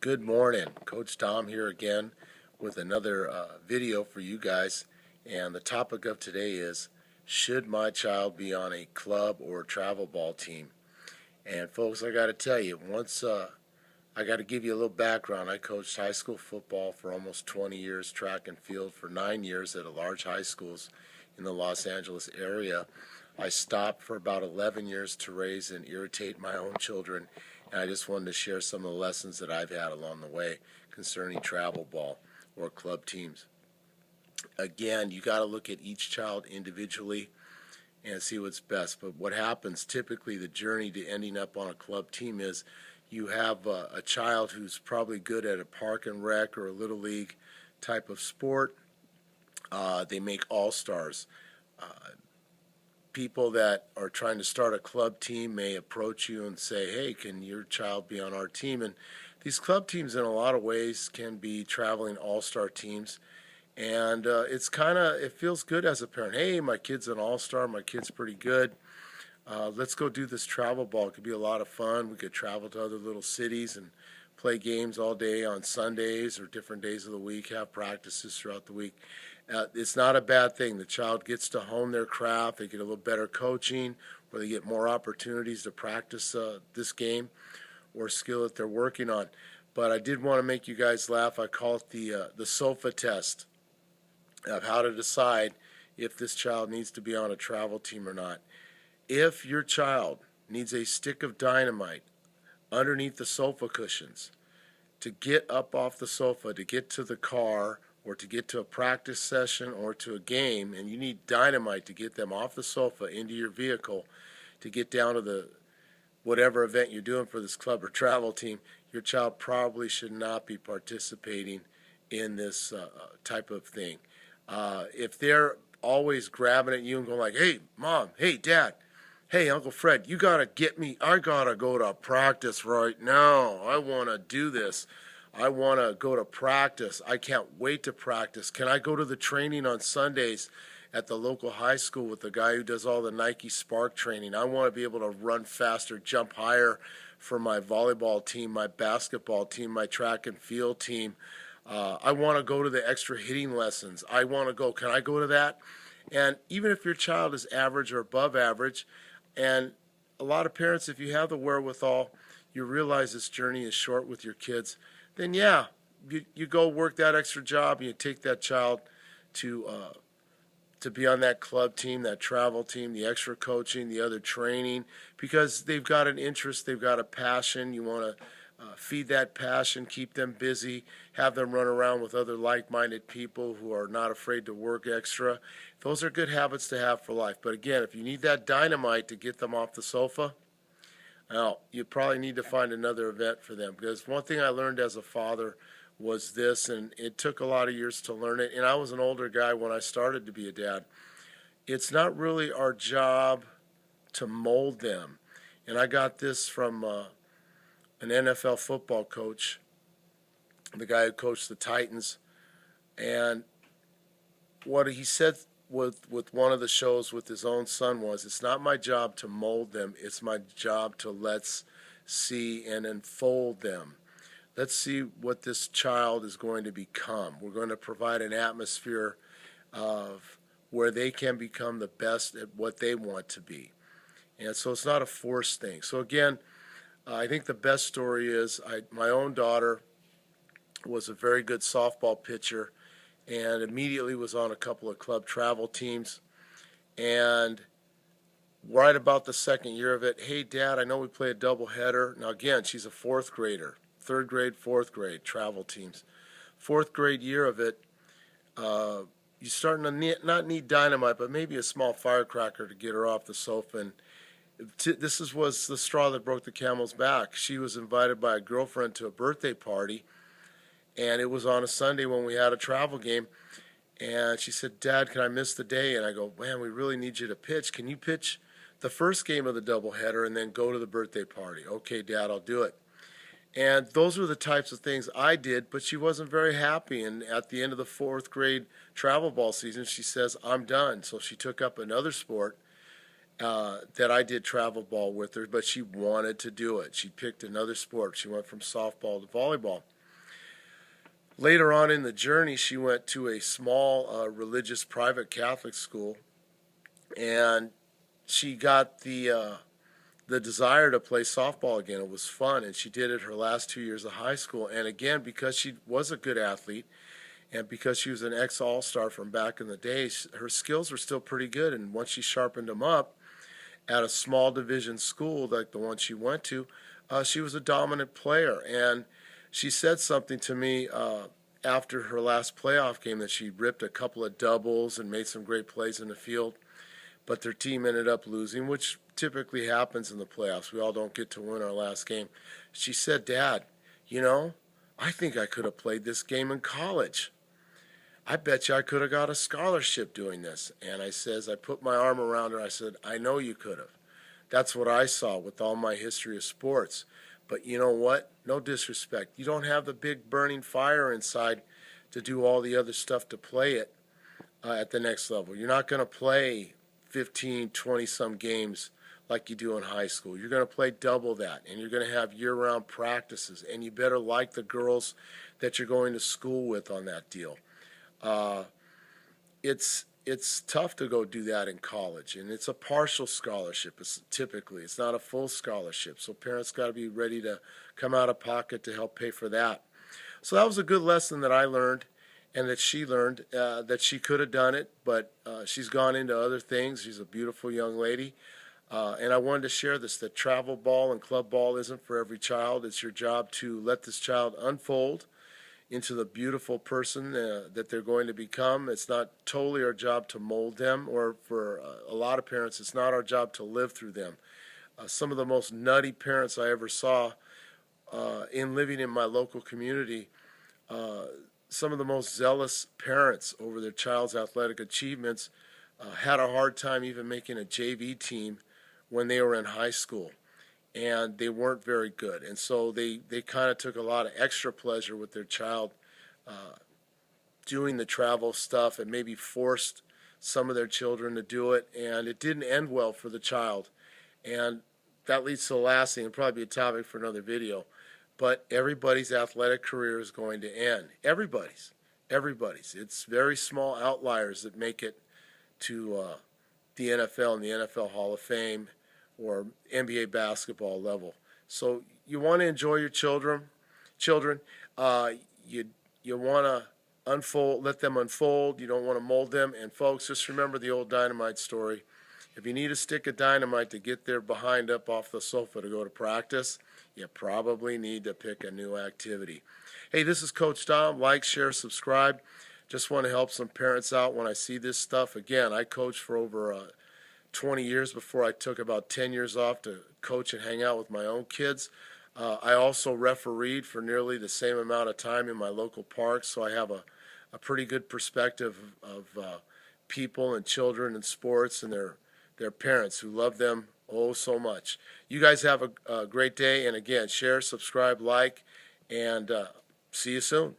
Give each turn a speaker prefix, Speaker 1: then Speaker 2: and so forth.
Speaker 1: Good morning. Coach Dom here again with another video for you guys. And the topic of today is, should my child be on a club or travel ball team? And folks, I got to tell you, I got to give you a little background. I coached high school football for almost 20 years, track and field for 9 years at a large high schools in the Los Angeles area. I stopped for about 11 years to raise and irritate my own children, and I just wanted to share some of the lessons that I've had along the way concerning travel ball or club teams. Again, you got to look at each child individually and see what's best. But what happens typically, the journey to ending up on a club team is you have a child who's probably good at a park and rec or a little league type of sport. They make all-stars. People that are trying to start a club team may approach you and say, hey, can your child be on our team? And these club teams in a lot of ways can be traveling all-star teams. And it feels good as a parent. Hey, my kid's an all-star, my kid's pretty good. Let's go do this travel ball. It could be a lot of fun. We could travel to other little cities and play games all day on Sundays or different days of the week, have practices throughout the week. It's not a bad thing. The child gets to hone their craft. They get a little better coaching, or they get more opportunities to practice this game or skill that they're working on. But I did want to make you guys laugh. I call it the sofa test of how to decide if this child needs to be on a travel team or not. If your child needs a stick of dynamite underneath the sofa cushions to get up off the sofa, to get to the car, or to get to a practice session or to a game, and you need dynamite to get them off the sofa into your vehicle to get down to the whatever event you're doing for this club or travel team, your child probably should not be participating in this type of thing. If they're always grabbing at you and going like, hey, Mom, hey, Dad, hey, Uncle Fred, you got to get me. I got to go to practice right now. I want to do this. I want to go to practice. I can't wait to practice. Can I go to the training on Sundays at the local high school with the guy who does all the Nike Spark training? I want to be able to run faster, jump higher for my volleyball team, my basketball team, my track and field team. I want to go to the extra hitting lessons. I want to go. Can I go to that? And even if your child is average or above average, and a lot of parents, if you have the wherewithal, you realize this journey is short with your kids, then yeah, you go work that extra job and you take that child to be on that club team, that travel team, the extra coaching, the other training, because they've got an interest, they've got a passion. You want to feed that passion, keep them busy, have them run around with other like-minded people who are not afraid to work extra. Those are good habits to have for life. But again, if you need that dynamite to get them off the sofa, well, you probably need to find another event for them. Because one thing I learned as a father was this, and it took a lot of years to learn it, and I was an older guy when I started to be a dad. It's not really our job to mold them. And I got this from an NFL football coach, the guy who coached the Titans, and what he said with one of the shows with his own son was, it's not my job to mold them, it's my job to let's see and unfold them. Let's see what this child is going to become. We're going to provide an atmosphere of where they can become the best at what they want to be. And so it's not a forced thing. So again, I think the best story is my own daughter was a very good softball pitcher and immediately was on a couple of club travel teams. And right about the second year of it, hey, Dad, I know we play a doubleheader. Now, again, she's a fourth grader, third grade, fourth grade, travel teams. Fourth grade year of it, you're starting to not need dynamite, but maybe a small firecracker to get her off the sofa. And this was the straw that broke the camel's back. She was invited by a girlfriend to a birthday party, and it was on a Sunday when we had a travel game. And she said, Dad, can I miss the day? And I go, man, we really need you to pitch. Can you pitch the first game of the doubleheader and then go to the birthday party? Okay, Dad, I'll do it. And those were the types of things I did, but she wasn't very happy. And at the end of the fourth grade travel ball season, she says, I'm done. So she took up another sport. that I did travel ball with her, but she wanted to do it. She picked another sport. She went from softball to volleyball. Later on in the journey, she went to a small religious private Catholic school, and she got the desire to play softball again. It was fun, and she did it her last 2 years of high school. And again, because she was a good athlete, and because she was an ex-all-star from back in the day, her skills were still pretty good. And once she sharpened them up at a small division school like the one she went to, she was a dominant player. And she said something to me after her last playoff game that she ripped a couple of doubles and made some great plays in the field, but their team ended up losing, which typically happens in the playoffs. We all don't get to win our last game. She said, "Dad, I think I could have played this game in college. I bet you I could have got a scholarship doing this." And I put my arm around her. I said, "I know you could have. That's what I saw with all my history of sports. But you know what? No disrespect. You don't have the big burning fire inside to do all the other stuff to play it at the next level. You're not going to play 15, 20-some games like you do in high school. You're going to play double that, and you're going to have year-round practices, and you better like the girls that you're going to school with on that deal." It's tough to go do that in college, and it's a partial scholarship. It's not a full scholarship, so parents got to be ready to come out of pocket to help pay for that. So that was a good lesson that I learned, and that she learned, that she could have done it, but she's gone into other things. She's a beautiful young lady, and I wanted to share this, that travel ball and club ball isn't for every child. It's your job to let this child unfold into the beautiful person that they're going to become. It's not totally our job to mold them, or for a lot of parents, it's not our job to live through them. Some of the most nutty parents I ever saw in living in my local community, some of the most zealous parents over their child's athletic achievements had a hard time even making a JV team when they were in high school. And they weren't very good. And so they kind of took a lot of extra pleasure with their child doing the travel stuff, and maybe forced some of their children to do it. And it didn't end well for the child. And that leads to the last thing, and probably be a topic for another video. But everybody's athletic career is going to end. Everybody's. It's very small outliers that make it to the NFL and the NFL Hall of Fame or NBA basketball level. So you want to enjoy your children. You want to let them unfold. You don't want to mold them. And folks, just remember the old dynamite story. If you need a stick of dynamite to get their behind up off the sofa to go to practice, you probably need to pick a new activity. Hey, this is Coach Dom. Like, share, subscribe. Just want to help some parents out when I see this stuff. Again, I coached for over 20 years before I took about 10 years off to coach and hang out with my own kids. I also refereed for nearly the same amount of time in my local parks, so I have a pretty good perspective of people and children and sports and their parents who love them oh so much. You guys have a great day, and again, share, subscribe, like, and see you soon.